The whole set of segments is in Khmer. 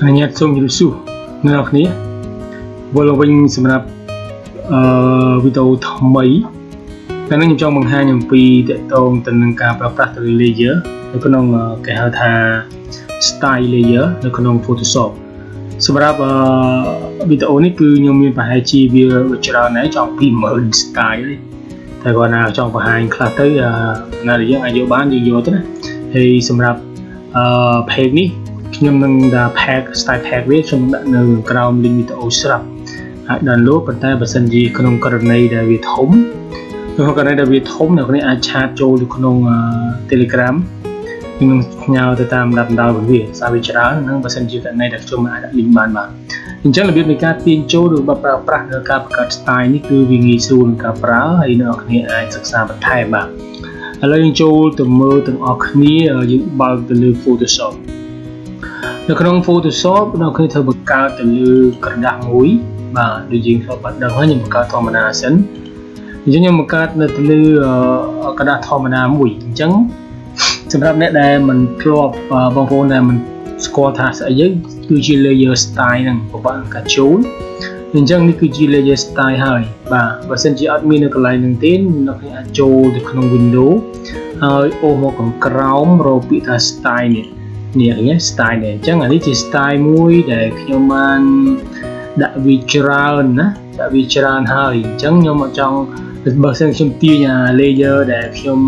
อันนี้ส่งยูสูนะครับนี้วันเราเป็นสำหรับวิดีโอทำไมดังนั้นยังจ้องบางห้างยังปีแต่ตรงตำแหน่งการปรับปรุงเลเยอร์แล้วก็น้องแกหาทาสไตล์เลเยอร์แล้วก็น้อง Photoshop สำหรับวิดีโอนี้คือยังมีปัญหาจีบีวิจารณ์ในจ้องพิมพ์สไตล์เลยแต่ก่อนน่ะจ้องปัญหาคลาสtớiน่าจะยังอายุบ้านยังอยู่ตัวนะให้สำหรับเพลงนี้ខ្ញុំនឹងដាក់ pack style pack វាខ្ញុំដាក់នៅក្រោម link វីដេអូស្រាប់អាច download ប៉ុន្តែបើសិនជាក្នុងករណីដែលវាធំក្នុងករណីដែលវាធំអ្នកនេះអាចឆាតចូលទៅក្នុង Telegram នឹងផ្ញើទៅតាមដំណើររបស់វាសារវាច្រើនហ្នឹងបើសិនជាករណីដែលខ្ញុំអាចដាក់ link បានបាទអញ្ចឹងរបៀបនៃការទាញចូលឬប្រើប្រាស់នៅការបង្កើត style នេះគឺវាងាយស្រួលក្នុងការប្រើហើយអ្នកគ្នាអាចសិក្សាបន្ថែមបាទឥឡូវយើងចូលទៅមើលទាំងអស់គ្នាយើងបើកទៅលើ Photoshop នៅក្នុង Photoshop เราเคยធ្វើបង្កើតទៅលើក្រដាស់មួយបាទដូចយើងធ្លាប់បានដឹងហើយខ្ញុំបង្កើតធម្មតាសិនអញ្ចឹងខ្ញុំបង្កើតនៅទៅលើក្រដាស់ធម្មតាមួយអញ្ចឹងសម្រាប់អ្នកដែលមិនធ្លាប់បងប្អូនដែលមិនស្គាល់ថាស្អីយើងគឺជា layer style ហ្នឹងពិបាកការចូលអញ្ចឹងនេះគឺជា layer style ហើយបាទបើសិនជាអត់មាននៅកន្លែងហ្នឹងទេអ្នកអាចចូលទៅក្នុង window ហើយអូសមកខាងក្រោមរកពាក្យថា style នេះនេះ style នេះអញ្ចឹងអានេះជា style មួយដែលខ្ញុំបានដាក់វាច្រើនណាដាក់វាច្រើនហើយអញ្ចឹងខ្ញុំអត់ចង់បើសិនខ្ញុំទាញអា layer ដែលខ្ញុំ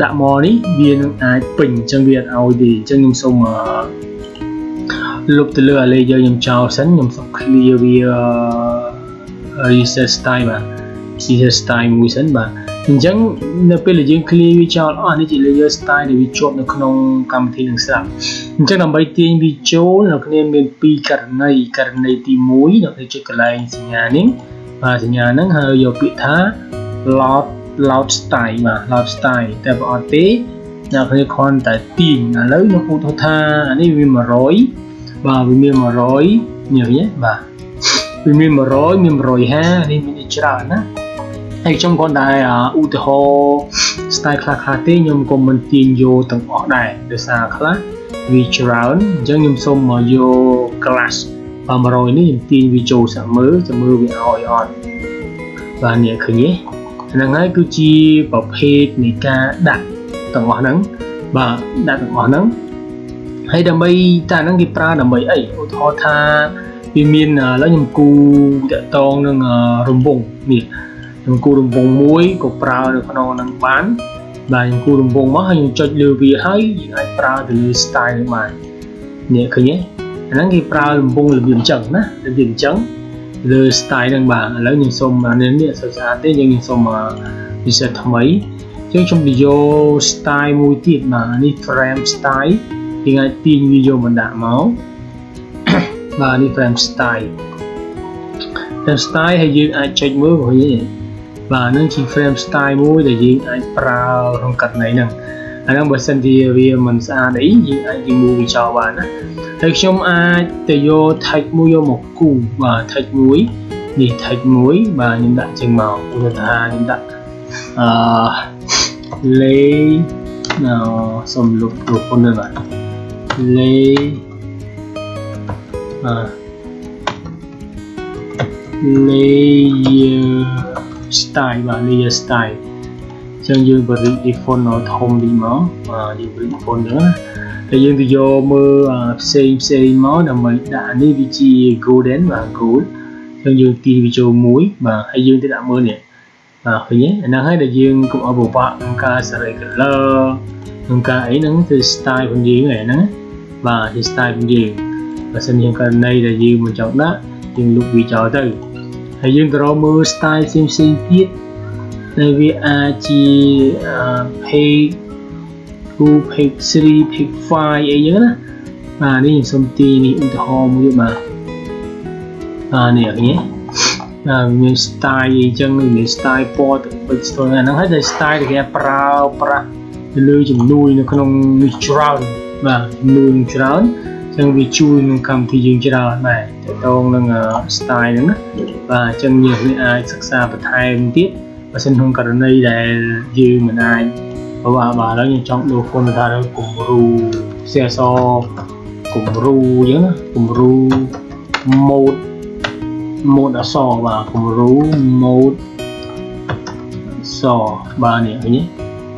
ដាក់មកនេះវានឹងអាចពេញអញ្ចឹងវាអត់ឲ្យទេអញ្ចឹងខ្ញុំសូមលុបទៅលើ layer ខ្ញុំចោលសិនខ្ញុំសូម clear វា reset style បាទ reset style មួយសិនបាទអញ្ចឹងនៅពេលដែលយើង clear វាចោលអស់នេះជា layer style ដែលវាជាប់នៅក្នុងកម្មវិធីនឹងស្រាប់អញ្ចឹងដើម្បីទាញវាចូលនៅគ្នាមាន2ករណីទី1នៅជាកន្លែងសញ្ញានេះបាទសញ្ញាហ្នឹងហើយយកពាក្យថា load style បាទ load style តែបើអត់ទេអ្នកគ្នាគ្រាន់តែទាញឥឡូវខ្ញុំឧទាហរណ៍ថាអានេះវា100បាទវាមាន100នេះបាទវាមាន100មាន150នេះមានច្រើនណាហើយខ្ញុំគ្រាន់តែឧទាហរណ៍ style ខ្លះៗទេខ្ញុំក៏មិនទាញយកទាំងអស់ដែរដោយសារខ្លះវាច្រើនអញ្ចឹងខ្ញុំសូមមកយក class 100នេះខ្ញុំទាញវាចូលសាក់មើលចាំមើលវាឲ្យអត់បាទនេះឃើញទេហ្នឹងហើយគឺជាប្រភេទនៃការដាក់ទាំងអស់ហ្នឹងបាទដាក់ទាំងអស់ហ្នឹងហើយដើម្បីតែហ្នឹងគេប្រើដើម្បីអីឧទាហរណ៍ថាវាមានឥឡូវខ្ញុំគូតកតងនឹងរង្វង់នេះខ្ញុំគូរង្វង់មួយក៏ប្រើនៅក្នុងហ្នឹងបានបាទខ្ញុំគូរង្វង់មកហើយខ្ញុំចុចលើវាហើយយើងអាចប្រើទៅលើ style នេះបាននេះឃើញទេអាហ្នឹងគេប្រើរង្វង់របៀបអញ្ចឹងណារបៀបអញ្ចឹងលើ style ហ្នឹងបាទឥឡូវខ្ញុំសូមអានេះអត់ស្អាតទេខ្ញុំសូម reset ថ្មីអញ្ចឹងខ្ញុំទៅយក style មួយទៀតបាទនេះ frame style យើងអាចទាញវាយកមកដាក់មកបាទនេះ frame style ហើយយើងអាចចុចមើលឃើញទេបាទហ្នឹងជា frame style មួយដែលយើងអាចប្រើក្នុងករណីហ្នឹងអាហ្នឹងបើសិនជាវាមិនស្អាតអីយើងអាច remove វាចោលបានណាហើយខ្ញុំអាចទៅយក tag មួយយកមកគូបាទ tag មួយនេះ tag មួយបាទខ្ញុំដាក់ជាងមកឧទាហរណ៍ថាខ្ញុំដាក់លេសូមលុបរូបហ្នឹងបាទលេlayer style បាទ layer style អញ្ចឹងយើងបរិយា font ឲ្យធំតិចមកបាទយើងបរិយា font ហ្នឹងហើយយើងទៅយកមើលផ្សេងមកដើម្បីដាក់នេះវាជា golden បាទ gold អញ្ចឹងយើងទាញវាចូលមួយបាទហើយយើងទៅដាក់មើលនេះបាទឃើញទេអាហ្នឹងហើយដែលយើងកុំឲ្យពិបាកក្នុងការសេរី color ក្នុងការអីហ្នឹងគឺ style របស់យើងហ្នឹងណាបាទជា style របស់យើងបើសិនជាករណីដែលយើងមិនចង់ដាក់យើងលុបវាចោលទៅហើយយើងទៅរកមើល style ផ្សេងទៀតដែលវាអាចជា page 2 page 3 page 5អីចឹងណាបាទនេះខ្ញុំសូមទាញនេះឧទាហរណ៍មួយបាទនេះឃើញទេមាន style អីចឹងមាន style ពណ៌ទៅ style ហ្នឹងហើយតែ style ដែលគេប្រើប្រាស់ទៅលើចំនួននៅក្នុងនេះច្រើនបាទចំនួនច្រើនអញ្ចឹងវាជួយក្នុងកម្មវិធីយើងច្រើនដែរតើតងនឹង style ហ្នឹងណាបាទអញ្ចឹងយើងអាចសិក្សាបន្ថែមទៀតបើសិនក្នុងករណីដែលយើងមិនអាចបាទឥឡូវខ្ញុំចង់ដូរ font ថាគំរូ CSS គំរូអញ្ចឹងណាគំរូម៉ូដអក្សរបាទគំរូម៉ូដអក្សរបាទនេះឃើញទេ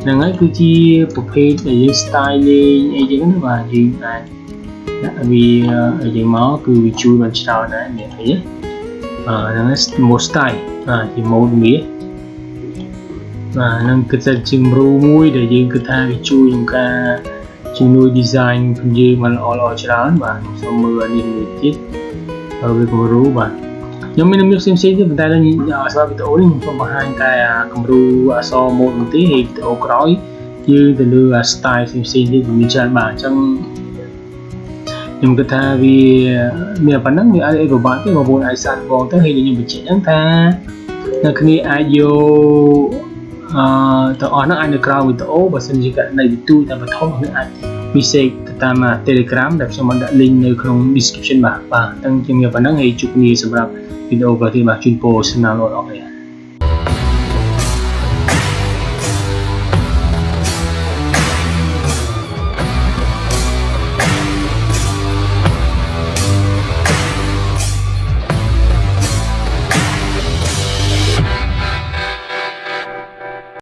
ហ្នឹងហើយគឺជាប្រភេទដែលយើង style លេងអីចឹងណាបាទយើងអាចដាក់វាអីចឹងមកគឺវាជួយបានច្រើនដែរនេះឃើញទេហ្នឹងហើយ mode style ជា mode វាហ្នឹងគឺជាជំរូមួយដែលយើងគិតថាវាជួយក្នុងការជំនួយ design ផងយើងបានល្អច្រើនបាទសូមមើលនេះមួយទៀតវាគំរូបាទខ្ញុំមានផ្សេងទៀតប៉ុន្តែសម្រាប់វីដេអូនេះខ្ញុំសូមបង្ហាញតែគំរូអក្សរ mode នោះទេហើយវីដេអូក្រោយយើងទៅលើ style ផ្សេងទៀតមានច្រើនបាទអញ្ចឹងខ្ញុំគិតថាវាមានប៉ុណ្ណឹងវាអាចពិបាកទេបងប្អូនអាចសាកបងទៅហើយខ្ញុំបញ្ជាក់ហ្នឹងថាអ្នកគ្នាអាចយកទៅអស់ហ្នឹងអាចនៅក្រៅវីដេអូបើសិនជាករណីវិទូតែបឋមគឺអាចពិសេសទៅតាម Telegram ដែលខ្ញុំបានដាក់ link នៅក្នុង description បាទអញ្ចឹងជាមានប៉ុណ្ណឹងហើយជួបគ្នាសម្រាប់វីដេអូក្រោយទៀតបាទជូនពរសំណាងល្អៗ